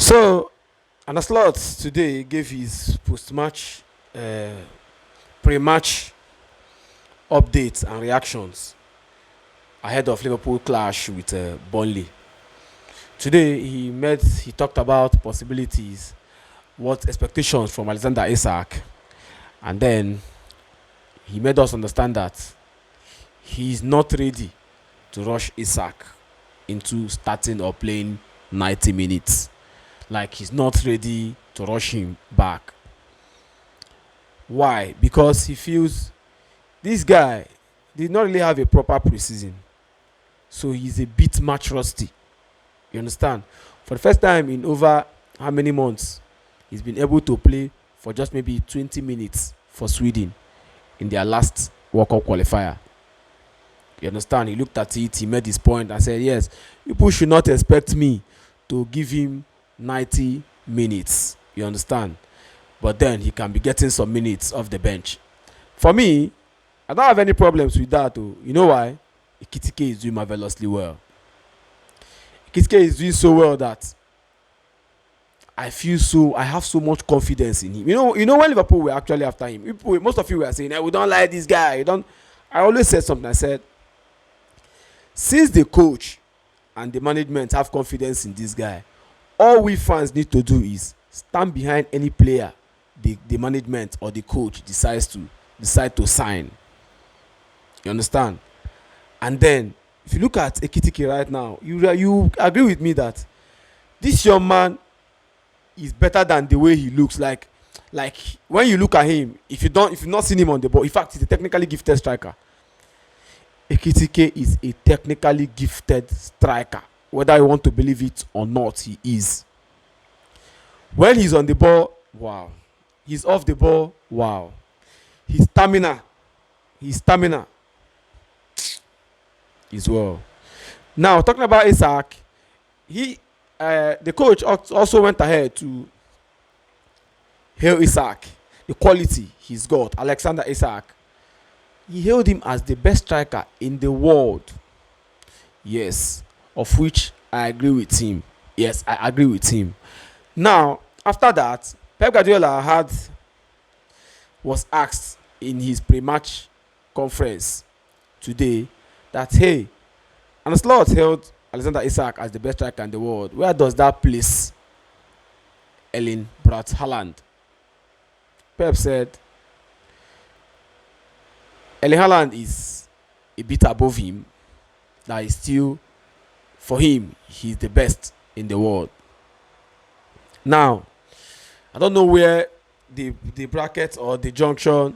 So, Arne Slot today gave his post-match, uh, pre-match updates and reactions ahead of Liverpool clash with Burnley. Today he talked about possibilities, what expectations from Alexander Isak, and then he made us understand that he is not ready to rush Isak into starting or playing 90 minutes. Like he's not ready to rush him back. Why? Because he feels this guy did not really have a proper preseason, so he's a bit match rusty. You understand? For the first time in over how many months, he's been able to play for just maybe 20 minutes for Sweden in their last World Cup qualifier. You understand? He looked at it, he made his point and said, yes, people should not expect me to give him 90 minutes. You understand? But then he can be getting some minutes off the bench. For me, I don't have any problems with that. Oh. You know why? Ekitike is doing marvelously well. Ekitike is doing so well that I have so much confidence in him. You know when Liverpool were actually after him, most of you were saying, hey, we don't like this guy. I always said something. I said, since the coach and the management have confidence in this guy, all we fans need to do is stand behind any player the management or the coach decide to sign. You understand? And then if you look at Ekitike right now, you agree with me that this young man is better than the way he looks. Like when you look at him, if you've not seen him on the ball, in fact, he's a technically gifted striker. Ekitike is a technically gifted striker. Whether you want to believe it or not, he is. When he's on the ball, wow. He's off the ball, wow. His stamina is well. Now, talking about Isak, the coach also went ahead to hail Isak, the quality he's got. Alexander Isak, he hailed him as the best striker in the world. Yes, of which I agree with him. Yes, I agree with him. Now, after that, Pep Guardiola was asked in his pre-match conference today that, hey, Arne Slot hailed Alexander Isak as the best striker in the world. Where does that place Erling Braut Haaland? Pep said Erling Haaland is a bit above him. That is still, for him, he's the best in the world. Now, I don't know where the bracket or the junction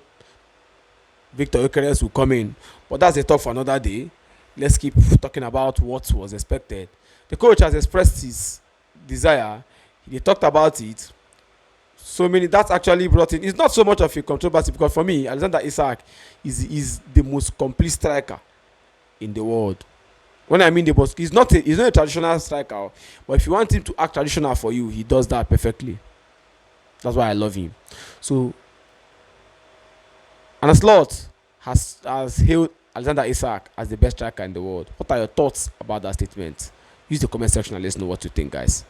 Victor Gyökeres will come in, but that's a talk for another day. Let's keep talking about what was expected. The coach has expressed his desire. He talked about it. That's actually brought in. It's not so much of a controversy because for me, Alexander Isak is the most complete striker in the world. When I mean the most, he's not a traditional striker, but if you want him to act traditional for you, he does that perfectly. That's why I love him. So, Arne Slot has hailed Alexander Isak as the best striker in the world. What are your thoughts about that statement? Use the comment section and let us know what you think, guys.